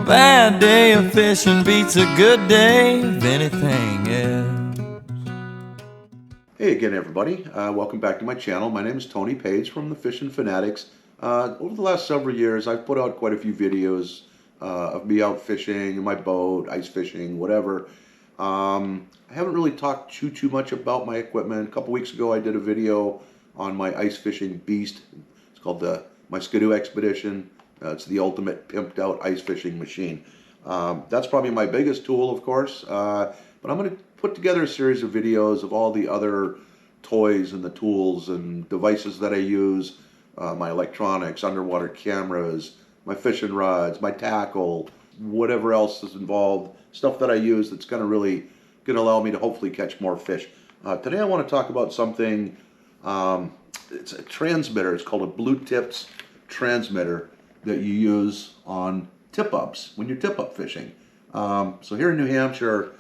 bad day of fishing beats a good day of anything else. Hey again, everybody. Welcome back to my channel. My name is Tony Page from the Fishing Fanatics. Over the last several years, I've put out quite a few videos of me out fishing in my boat, ice fishing, whatever. I haven't really talked too much about my equipment. A couple weeks ago, I did a video on my ice fishing beast. It's called my Skidoo Expedition. It's the ultimate pimped out ice fishing machine. That's probably my biggest tool, of course, but I'm going to put together a series of videos of all the other toys and the tools and devices that I use, my electronics, underwater cameras, my fishing rods, my tackle, whatever else is involved, stuff that I use that's going to allow me to hopefully catch more fish. Today I want to talk about something, it's a transmitter. It's called a Blue Tipz transmitter that you use on tip-ups when you're tip-up fishing. So here in New Hampshire,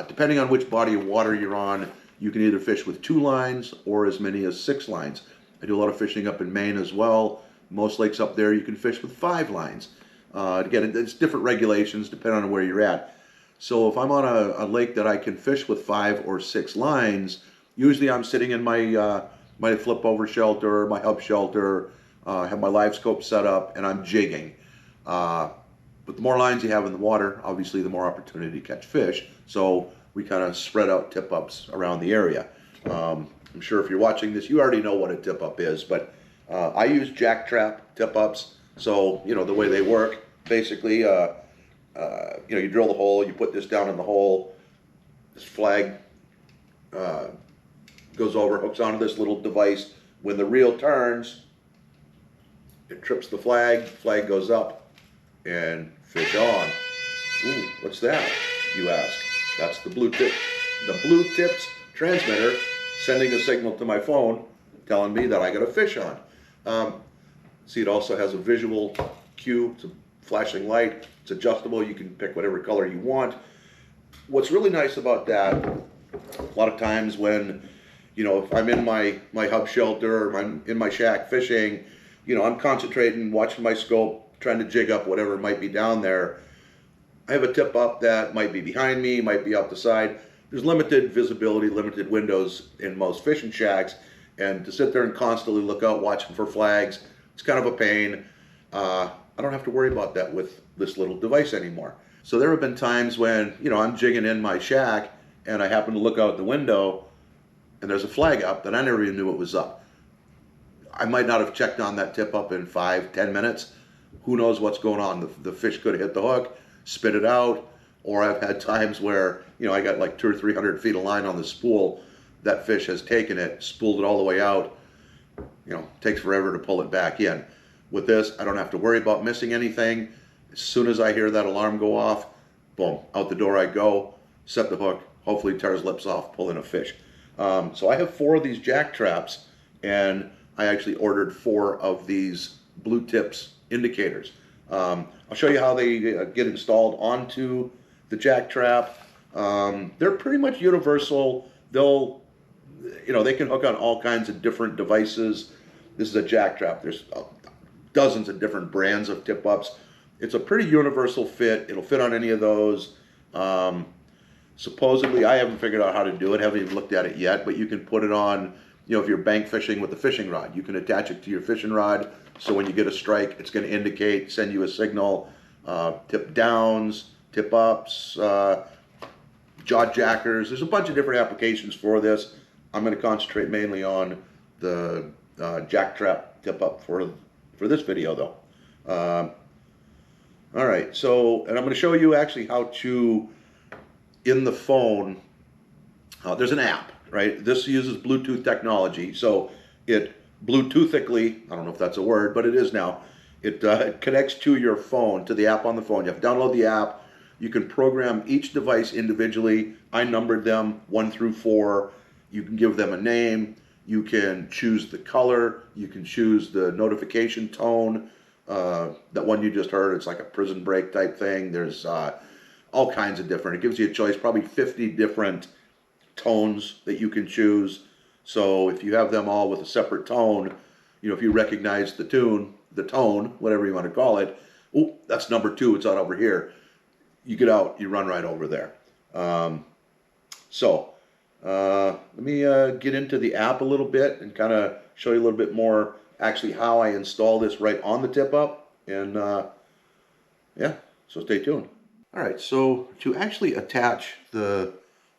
depending on which body of water you're on, you can either fish with 2 lines or as many as 6 lines. I do a lot of fishing up in Maine as well. Most lakes up there you can fish with 5 lines. Again, it's different regulations depending on where you're at. So if I'm on a lake that I can fish with 5 or 6 lines, usually I'm sitting in my flip over shelter, my hub shelter, have my live scope set up, and I'm jigging. But the more lines you have in the water, obviously the more opportunity to catch fish. So we kind of spread out tip-ups around the area. I'm sure if you're watching this, you already know what a tip-up is, but I use jack trap tip-ups. So, you know, the way they work, basically, you drill the hole, you put this down in the hole, this flag goes over, hooks onto this little device. When the reel turns, it trips the flag goes up, and fish on. Ooh, what's that, you ask? That's the Blue Tipz transmitter sending a signal to my phone telling me that I got a fish on. See, it also has a visual cue. It's a flashing light. It's adjustable. You can pick whatever color you want. What's really nice about that, a lot of times when, you know, if I'm in my hub shelter or I'm in my shack fishing, you know, I'm concentrating, watching my scope, trying to jig up whatever might be down there. I have a tip up that might be behind me, might be out the side. There's limited visibility, limited windows in most fishing shacks, and to sit there and constantly look out, watching for flags, it's kind of a pain. I don't have to worry about that with this little device anymore. So there have been times when, you know, I'm jigging in my shack and I happen to look out the window and there's a flag up that I never even knew it was up. I might not have checked on that tip up in 5-10 minutes. Who knows what's going on? The fish could have hit the hook, spit it out, or I've had times where, you know, I got like 200 or 300 feet of line on the spool. That fish has taken it, spooled it all the way out. You know, takes forever to pull it back in. With this, I don't have to worry about missing anything. As soon as I hear that alarm go off, boom, out the door I go, set the hook, hopefully tear his lips off, pull in a fish. So I have 4 of these jack traps, and I actually ordered 4 of these Blue Tipz indicators. I'll show you how they get installed onto the jack trap. They're pretty much universal. They can hook on all kinds of different devices. This is a jack trap. There's dozens of different brands of tip-ups. It's a pretty universal fit. It'll fit on any of those. Supposedly, I haven't figured out how to do it, haven't even looked at it yet, but you can put it on, you know, if you're bank fishing with a fishing rod, you can attach it to your fishing rod, so when you get a strike, it's going to indicate, send you a signal, tip downs, tip ups, jaw jackers. There's a bunch of different applications for this. I'm going to concentrate mainly on the jack trap tip up for this video though. All right, so, and I'm going to show you actually how to, in the phone, there's an app, right? This uses Bluetooth technology, so it Bluetoothically, I don't know if that's a word, but it is now. It connects to your phone, to the app on the phone. You have to download the app. You can program each device individually. I numbered them 1 through 4. You can give them a name. You can choose the color. You can choose the notification tone. That one you just heard, it's like a prison break type thing. There's all kinds of different. It gives you a choice, probably 50 different tones that you can choose. So if you have them all with a separate tone, you know, if you recognize the tone, whatever you want to call it, Oh, that's number 2. It's out over here. You get out, you run right over there. Let me get into the app a little bit and kind of show you a little bit more actually how I install this right on the tip up. And yeah, so stay tuned. All right, so to actually attach the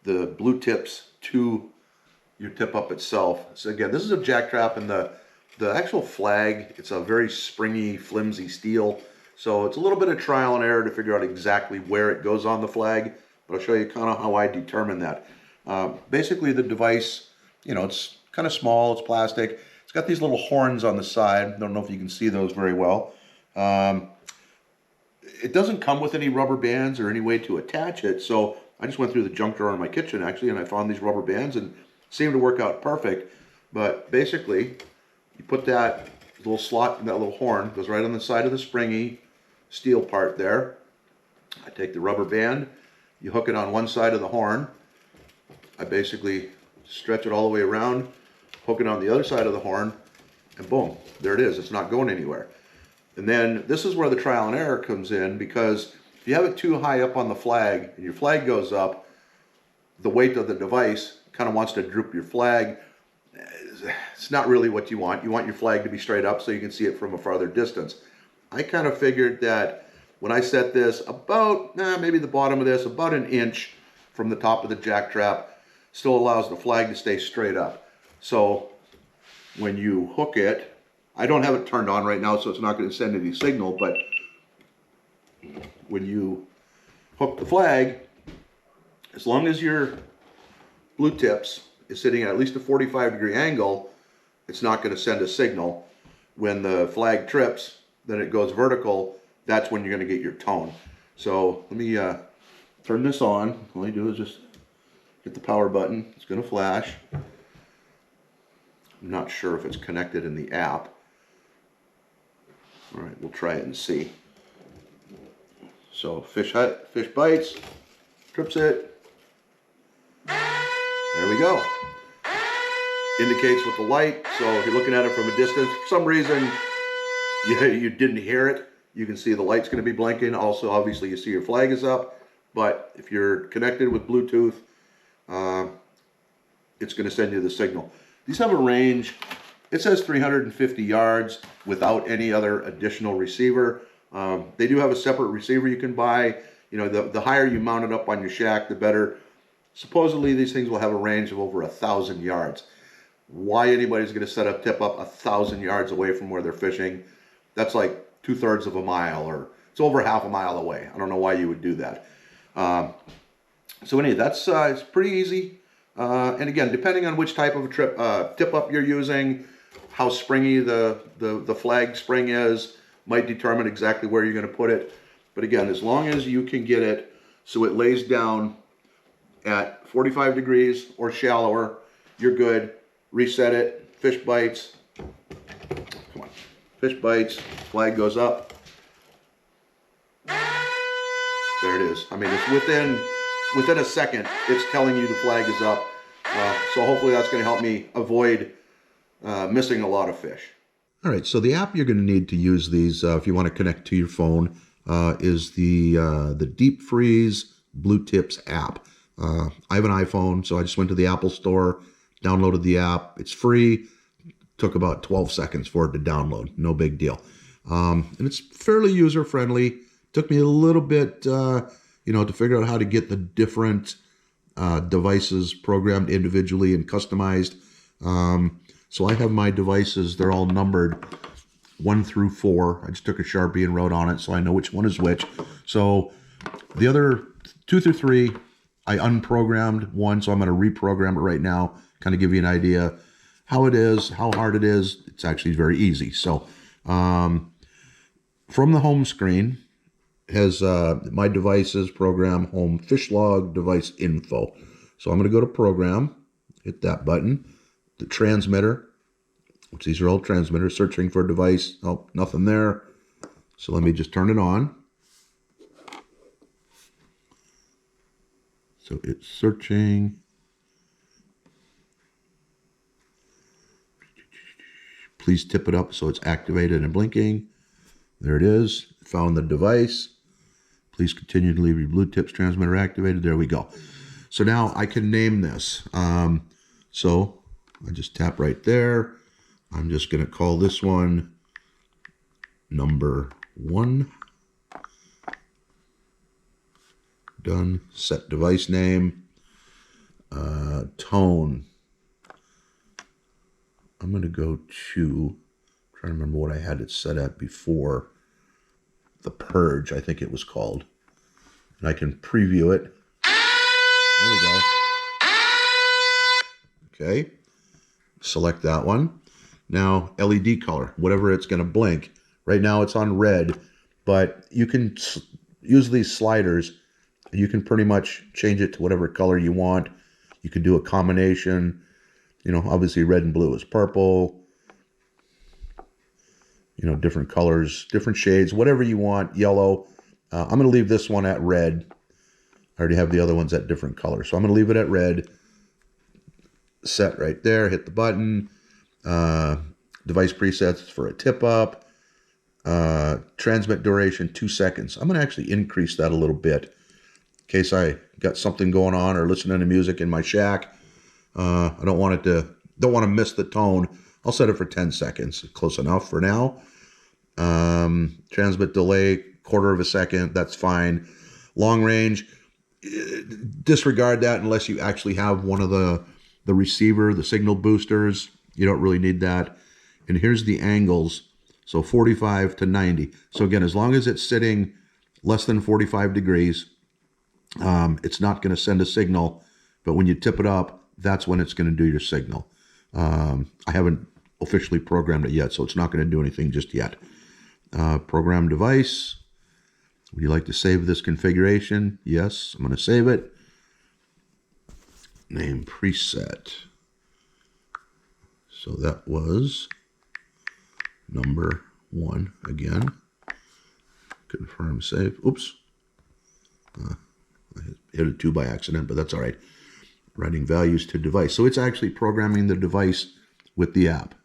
Blue Tipz to your tip up itself. So again, this is a jack trap, and the actual flag, it's a very springy, flimsy steel. So it's a little bit of trial and error to figure out exactly where it goes on the flag, but I'll show you kind of how I determine that. Basically the device, you know, it's kind of small, it's plastic. It's got these little horns on the side. I don't know if you can see those very well. It doesn't come with any rubber bands or any way to attach it, so I just went through the junk drawer in my kitchen actually, and I found these rubber bands and seemed to work out perfect. But basically, you put that little slot, that little horn goes right on the side of the springy steel part there. I take the rubber band, you hook it on one side of the horn. I basically stretch it all the way around, hook it on the other side of the horn, and boom, there it is. It's not going anywhere. And then this is where the trial and error comes in, because if you have it too high up on the flag and your flag goes up, the weight of the device kind of wants to droop your flag. It's not really what you want. You want your flag to be straight up so you can see it from a farther distance. I kind of figured that when I set this about, maybe the bottom of this, about an inch from the top of the jack trap, still allows the flag to stay straight up. So when you hook it, I don't have it turned on right now, so it's not going to send any signal, but when you hook the flag, as long as your Blue Tipz is sitting at least a 45-degree angle, it's not going to send a signal. When the flag trips, then it goes vertical. That's when you're going to get your tone. So let me turn this on. All I do is just hit the power button. It's going to flash. I'm not sure if it's connected in the app. All right, we'll try it and see. So fish bites, trips it. There we go. Indicates with the light. So if you're looking at it from a distance, for some reason you didn't hear it, you can see the light's going to be blinking. Also, obviously, you see your flag is up. But if you're connected with Bluetooth, it's going to send you the signal. These have a range. It says 350 yards without any other additional receiver. They do have a separate receiver you can buy. You know, the higher you mount it up on your shack, the better. Supposedly, these things will have a range of over 1,000 yards. Why anybody's going to set up tip up 1,000 yards away from where they're fishing? That's like 2/3 of a mile, or it's over half a mile away. I don't know why you would do that. So anyway, that's it's pretty easy. And again, depending on which type of tip up you're using, how springy the flag spring is, might determine exactly where you're going to put it. But again, as long as you can get it so it lays down at 45 degrees or shallower, you're good. Reset it. Fish bites. Come on. Fish bites. Flag goes up. There it is. I mean, it's within a second, it's telling you the flag is up. So hopefully that's going to help me avoid missing a lot of fish. All right, so the app you're going to need to use these if you want to connect to your phone is the Deep Freeze Blue Tipz app. I have an iPhone, so I just went to the Apple Store, downloaded the app. It's free. Took about 12 seconds for it to download. No big deal. And it's fairly user-friendly. Took me a little bit, to figure out how to get the different devices programmed individually and customized. So I have my devices. They're all numbered 1 through 4. I just took a Sharpie and wrote on it so I know which one is which. So the other 2 through 3, I unprogrammed one, so I'm going to reprogram it right now, kind of give you an idea how it is, how hard it is. It's actually very easy. So from the home screen has my devices program home fish log device info. So I'm going to go to program, hit that button, the transmitter, which these are all transmitters, searching for a device. Oh, nothing there. So let me just turn it on. So it's searching. Please tip it up so it's activated and blinking. There it is. found the device. Please continue to leave your Blue Tipz transmitter activated. There we go. So now I can name this. So I just tap right there. I'm just going to call this one number 1. Done. Set device name. Tone. I'm going to go to, trying to remember what I had it set at before. The Purge, I think it was called. And I can preview it. There we go. Okay. Select that one. Now, LED color, whatever it's going to blink. Right now it's on red, but you can use these sliders. You can pretty much change it to whatever color you want. You can do a combination. You know, obviously red and blue is purple. You know, different colors, different shades, whatever you want, yellow. I'm going to leave this one at red. I already have the other ones at different colors. So I'm going to leave it at red. Set right there, hit the button. Device presets for a tip up. Transmit duration 2 seconds. I'm going to actually increase that a little bit in case I got something going on or listening to music in my shack. I don't want to miss the tone. I'll set it for 10 seconds. Close enough for now. Transmit delay, 1/4 of a second. That's fine. Long range, disregard that unless you actually have one of the receiver, the signal boosters. You don't really need that. And here's the angles. So 45 to 90. So again, as long as it's sitting less than 45 degrees, it's not going to send a signal. But when you tip it up, that's when it's going to do your signal. I haven't officially programmed it yet, so it's not going to do anything just yet. Program device. Would you like to save this configuration? Yes, I'm going to save it. Name preset. So that was number 1 again. Confirm save. Oops. I hit a 2 by accident, but that's all right. Writing values to device. So it's actually programming the device with the app.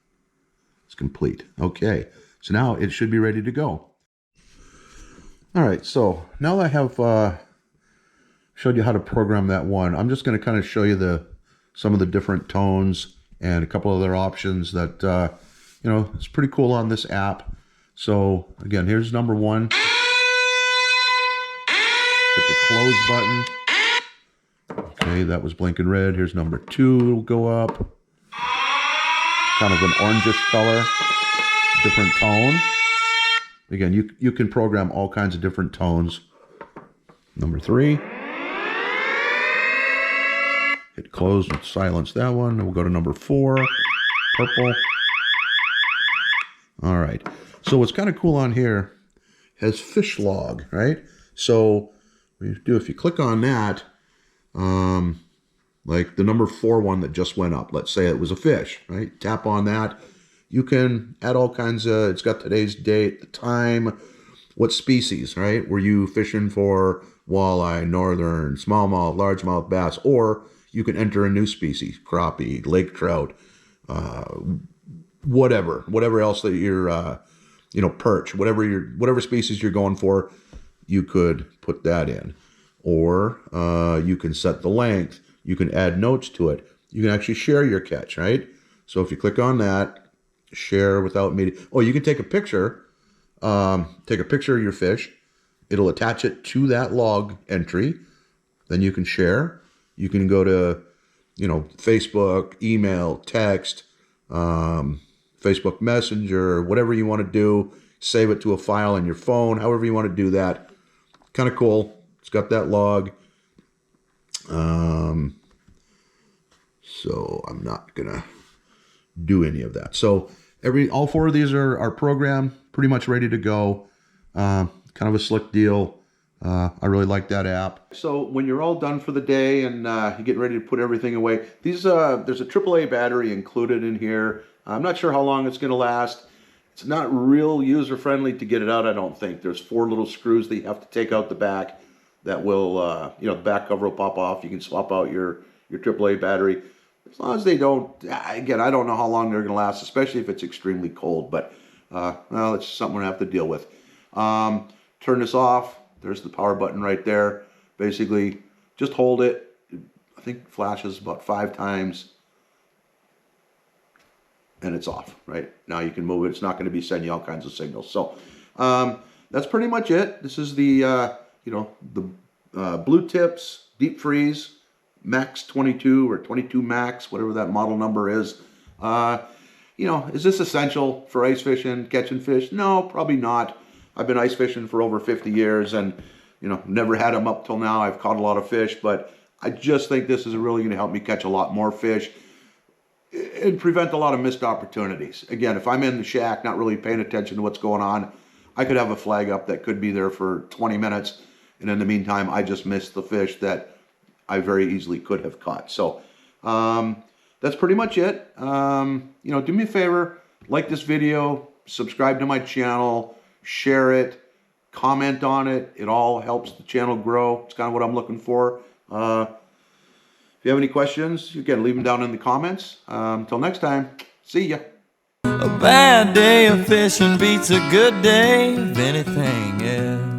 It's complete. Okay. So now it should be ready to go. All right. So now that I have showed you how to program that one, I'm just going to kind of show you some of the different tones and a couple other options that, you know, it's pretty cool on this app. So again, here's number 1. Hit the close button. Okay, that was blinking red. Here's number 2. It'll go up. Kind of an orangish color. Different tone. Again, you can program all kinds of different tones. Number 3. Hit close and silence that one. And we'll go to number 4. Purple. All right. So what's kind of cool on here has fish log, right? So if you click on that, like the number 4 one that just went up, let's say it was a fish, right? Tap on that. You can add all kinds of, it's got today's date, the time, what species, right? Were you fishing for walleye, northern, smallmouth, largemouth bass, or you can enter a new species, crappie, lake trout, whatever else that you're, perch, whatever species you're going for, you could put that in. Or you can set the length. You can add notes to it. You can actually share your catch, right? So if you click on that, share without media. Oh, you can take a picture. Take a picture of your fish. It'll attach it to that log entry. Then you can share. You can go to, Facebook, email, text, Facebook Messenger, whatever you want to do. Save it to a file in your phone, however you want to do that. Kind of cool. It's got that log. So I'm not gonna do any of that. So all 4 of these are programmed, pretty much ready to go. Kind of a slick deal. I really like that app. So when you're all done for the day and you get ready to put everything away, there's a AAA battery included in here. I'm not sure how long it's gonna last. It's not real user friendly to get it out, I don't think. There's 4 little screws that you have to take out the back that will, the back cover will pop off. You can swap out your AAA battery. As long as they don't, again, I don't know how long they're going to last, especially if it's extremely cold, but, well, it's something we're going to have to deal with. Turn this off. There's the power button right there. Basically, just hold it. I think flashes about 5 times. And it's off, right? Now you can move it. It's not going to be sending you all kinds of signals. So that's pretty much it. This is the, Blue Tipz Deep Freeze Max 22 or 22 Max, whatever that model number is. Is this essential for ice fishing, catching fish? No, probably not. I've been ice fishing for over 50 years and, never had them up till now. I've caught a lot of fish, but I just think this is really going to help me catch a lot more fish and prevent a lot of missed opportunities. Again, if I'm in the shack not really paying attention to what's going on, I could have a flag up that could be there for 20 minutes, and in the meantime, I just missed the fish that I very easily could have caught. So that's pretty much it. Do me a favor, like this video, subscribe to my channel, share it, comment on it. It all helps the channel grow. It's kind of what I'm looking for. If you have any questions, you can leave them down in the comments. Until next time, see ya. A bad day of fishing beats a good day of anything else.